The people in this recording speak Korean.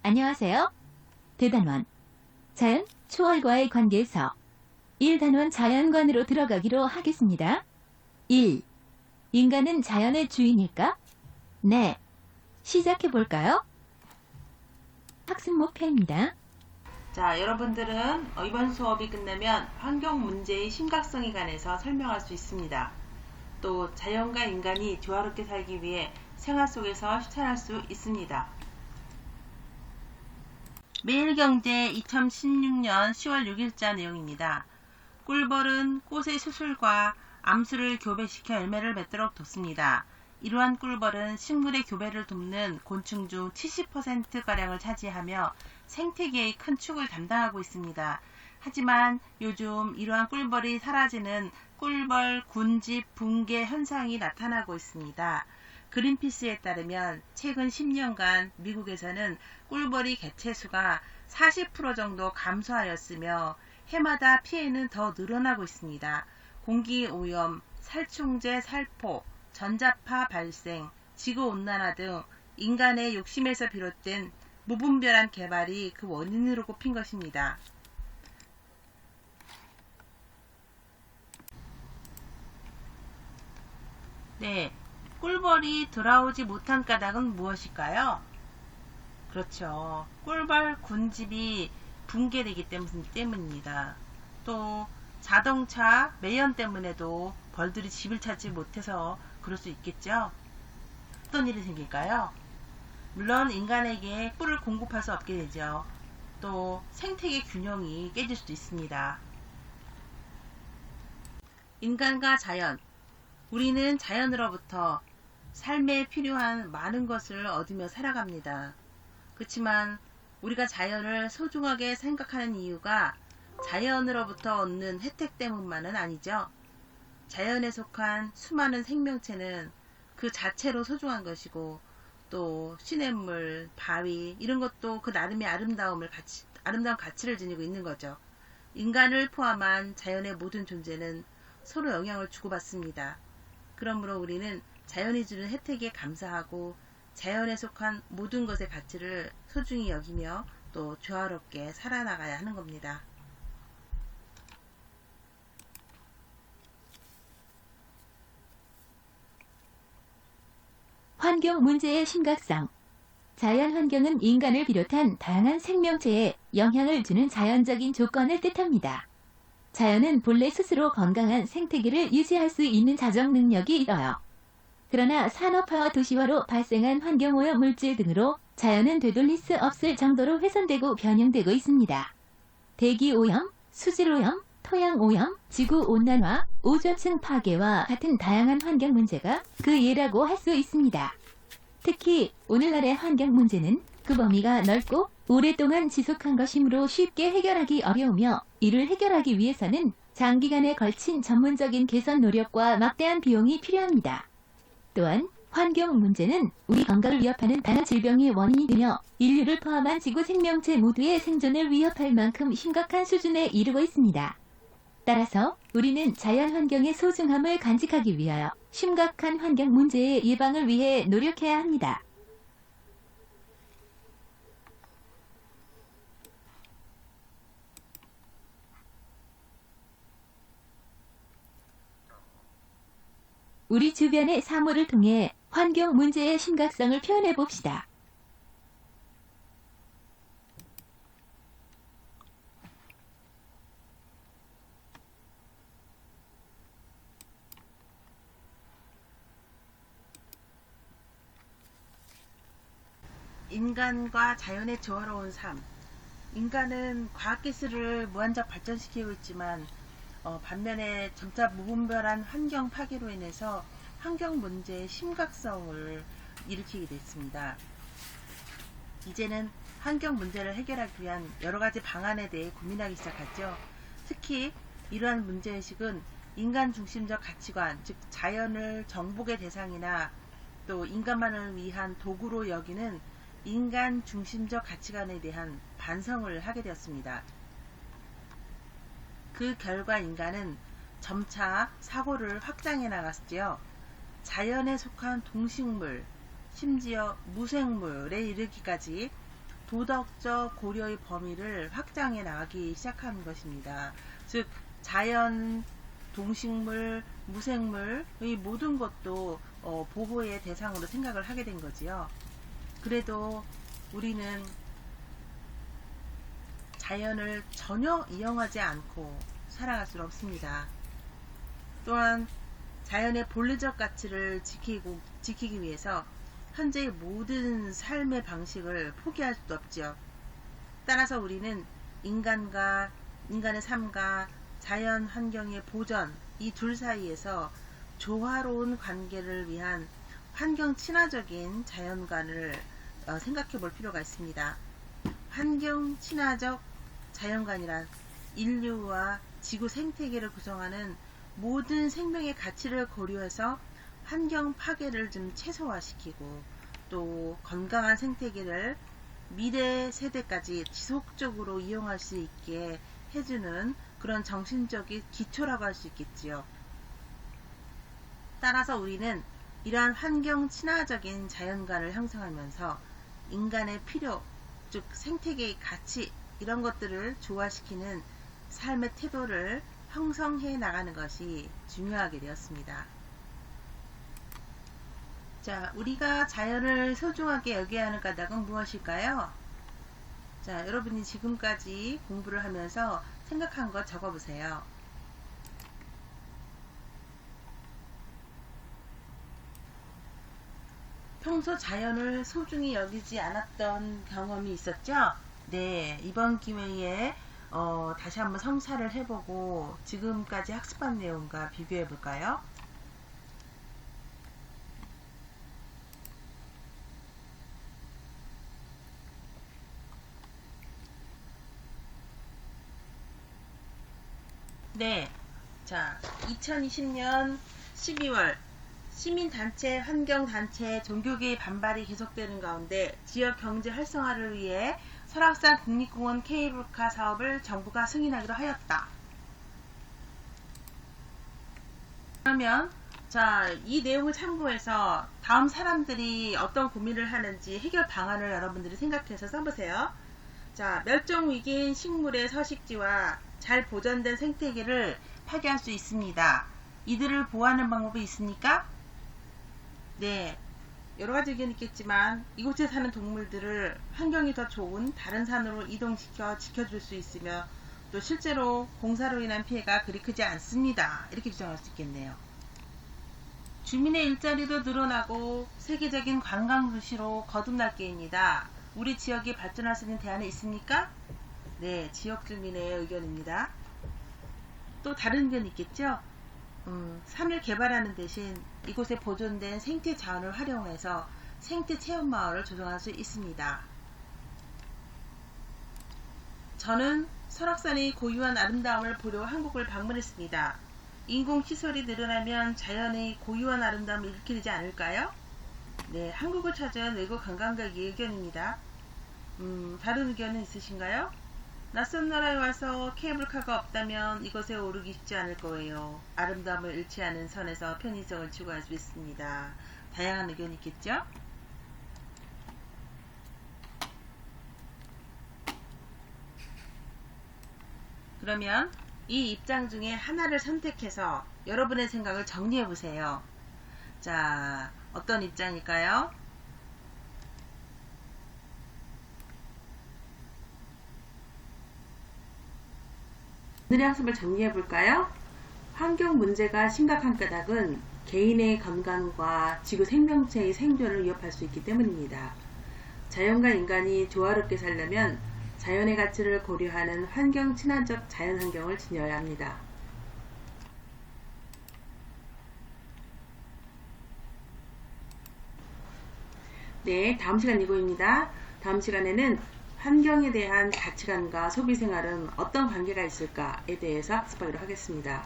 안녕하세요. 대단원. 자연, 초월과의 관계에서 1단원 자연관으로 들어가기로 하겠습니다. 1. 인간은 자연의 주인일까? 네. 시작해볼까요? 학습 목표입니다. 자, 여러분들은 이번 수업이 끝나면 환경 문제의 심각성에 관해서 설명할 수 있습니다. 또 자연과 인간이 조화롭게 살기 위해 생활 속에서 실천할 수 있습니다. 매일경제 2016년 10월 6일자 내용입니다. 꿀벌은 꽃의 수술과 암수를 교배시켜 열매를 맺도록 돕습니다. 이러한 꿀벌은 식물의 교배를 돕는 곤충 중 70%가량을 차지하며 생태계의 큰 축을 담당하고 있습니다. 하지만 요즘 이러한 꿀벌이 사라지는 꿀벌 군집 붕괴 현상이 나타나고 있습니다. 그린피스에 따르면 최근 10년간 미국에서는 꿀벌이 개체수가 40% 정도 감소하였으며 해마다 피해는 더 늘어나고 있습니다. 공기오염, 살충제 살포, 전자파 발생, 지구온난화 등 인간의 욕심에서 비롯된 무분별한 개발이 그 원인으로 꼽힌 것입니다. 네, 꿀벌이 돌아오지 못한 까닭은 무엇일까요? 그렇죠. 꿀벌 군집이 붕괴되기 때문입니다. 또 자동차 매연 때문에도 벌들이 집을 찾지 못해서 그럴 수 있겠죠. 어떤 일이 생길까요? 물론 인간에게 꿀을 공급할 수 없게 되죠. 또 생태계 균형이 깨질 수도 있습니다. 인간과 자연. 우리는 자연으로부터 삶에 필요한 많은 것을 얻으며 살아갑니다. 그렇지만 우리가 자연을 소중하게 생각하는 이유가 자연으로부터 얻는 혜택 때문만은 아니죠. 자연에 속한 수많은 생명체는 그 자체로 소중한 것이고 또 시냇물, 바위 이런 것도 그 나름의 아름다운 가치를 지니고 있는 거죠. 인간을 포함한 자연의 모든 존재는 서로 영향을 주고받습니다. 그러므로 우리는 자연이 주는 혜택에 감사하고 자연에 속한 모든 것의 가치를 소중히 여기며 또 조화롭게 살아나가야 하는 겁니다. 환경 문제의 심각성. 자연 환경은 인간을 비롯한 다양한 생명체에 영향을 주는 자연적인 조건을 뜻합니다. 자연은 본래 스스로 건강한 생태계를 유지할 수 있는 자정 능력이 있어요. 그러나 산업화와 도시화로 발생한 환경오염 물질 등으로 자연은 되돌릴 수 없을 정도로 훼손되고 변형되고 있습니다. 대기오염, 수질오염, 토양오염, 지구온난화, 오존층 파괴와 같은 다양한 환경 문제가 그 예라고 할 수 있습니다. 특히 오늘날의 환경 문제는 그 범위가 넓고 오랫동안 지속한 것이므로 쉽게 해결하기 어려우며 이를 해결하기 위해서는 장기간에 걸친 전문적인 개선 노력과 막대한 비용이 필요합니다. 또한 환경 문제는 우리 건강을 위협하는 다양한 질병의 원인이 되며 인류를 포함한 지구 생명체 모두의 생존을 위협할 만큼 심각한 수준에 이르고 있습니다. 따라서 우리는 자연 환경의 소중함을 간직하기 위하여 심각한 환경 문제의 예방을 위해 노력해야 합니다. 우리 주변의 사물을 통해 환경 문제의 심각성을 표현해 봅시다. 인간과 자연의 조화로운 삶. 인간은 과학기술을 무한정 발전시키고 있지만 반면에 점차 무분별한 환경 파괴로 인해서 환경 문제의 심각성을 일으키게 됐습니다. 이제는 환경 문제를 해결하기 위한 여러가지 방안에 대해 고민하기 시작하죠. 특히 이러한 문제의식은 인간 중심적 가치관, 즉 자연을 정복의 대상이나 또 인간만을 위한 도구로 여기는 인간 중심적 가치관에 대한 반성을 하게 되었습니다. 그 결과 인간은 점차 사고를 확장해 나갔지요. 자연에 속한 동식물, 심지어 무생물에 이르기까지 도덕적 고려의 범위를 확장해 나가기 시작하는 것입니다. 즉 자연, 동식물, 무생물의 모든 것도 보호의 대상으로 생각을 하게 된 거지요. 그래도 우리는 자연을 전혀 이용하지 않고 살아갈 수는 없습니다. 또한 자연의 본래적 가치를 지키기 위해서 현재의 모든 삶의 방식을 포기할 수도 없지요. 따라서 우리는 인간의 삶과 자연 환경의 보전, 이 둘 사이에서 조화로운 관계를 위한 환경 친화적인 자연관을 생각해 볼 필요가 있습니다. 환경 친화적 자연관이란 인류와 지구 생태계를 구성하는 모든 생명의 가치를 고려해서 환경 파괴를 좀 최소화시키고 또 건강한 생태계를 미래 세대까지 지속적으로 이용할 수 있게 해주는 그런 정신적인 기초라고 할 수 있겠지요. 따라서 우리는 이러한 환경 친화적인 자연관을 형성하면서 인간의 필요, 즉 생태계의 가치, 이런 것들을 조화시키는 삶의 태도를 형성해 나가는 것이 중요하게 되었습니다. 자, 우리가 자연을 소중하게 여겨야 하는 까닭은 무엇일까요? 자, 여러분이 지금까지 공부를 하면서 생각한 것 적어보세요. 평소 자연을 소중히 여기지 않았던 경험이 있었죠? 네, 이번 기회에 다시 한번 성찰을 해보고 지금까지 학습한 내용과 비교해 볼까요? 네, 자, 2020년 12월 시민단체, 환경단체, 종교계의 반발이 계속되는 가운데 지역 경제 활성화를 위해 설악산 국립공원 케이블카 사업을 정부가 승인하기로 하였다. 그러면 자, 이 내용을 참고해서 다음 사람들이 어떤 고민을 하는지 해결 방안을 여러분들이 생각해서 써보세요. 자, 멸종위기인 식물의 서식지와 잘 보존된 생태계를 파괴할 수 있습니다. 이들을 보호하는 방법이 있습니까? 네, 여러가지 의견이 있겠지만 이곳에 사는 동물들을 환경이 더 좋은 다른 산으로 이동시켜 지켜줄 수 있으며 또 실제로 공사로 인한 피해가 그리 크지 않습니다. 이렇게 주장할 수 있겠네요. 주민의 일자리도 늘어나고 세계적인 관광 도시로 거듭날 게입니다. 우리 지역이 발전할 수 있는 대안이 있습니까? 네, 지역 주민의 의견입니다. 또 다른 의견이 있겠죠? 산을 개발하는 대신 이곳에 보존된 생태 자원을 활용해서 생태 체험 마을을 조성할 수 있습니다. 저는 설악산의 고유한 아름다움을 보려 한국을 방문했습니다. 인공시설이 늘어나면 자연의 고유한 아름다움을 잃게 않을까요? 네, 한국을 찾은 외국 관광객의 의견입니다. 다른 의견은 있으신가요? 낯선 나라에 와서 케이블카가 없다면 이곳에 오르기 쉽지 않을 거예요. 아름다움을 잃지 않은 선에서 편의성을 추구할 수 있습니다. 다양한 의견이 있겠죠? 그러면 이 입장 중에 하나를 선택해서 여러분의 생각을 정리해 보세요. 자, 어떤 입장일까요? 오늘의 학습을 정리해 볼까요? 환경 문제가 심각한 까닭은 개인의 건강과 지구 생명체의 생존을 위협할 수 있기 때문입니다. 자연과 인간이 조화롭게 살려면 자연의 가치를 고려하는 환경 친화적 자연 환경을 지녀야 합니다. 네, 다음 시간 이거입니다. 다음 시간에는 환경에 대한 가치관과 소비 생활은 어떤 관계가 있을까에 대해서 학습하기로 하겠습니다.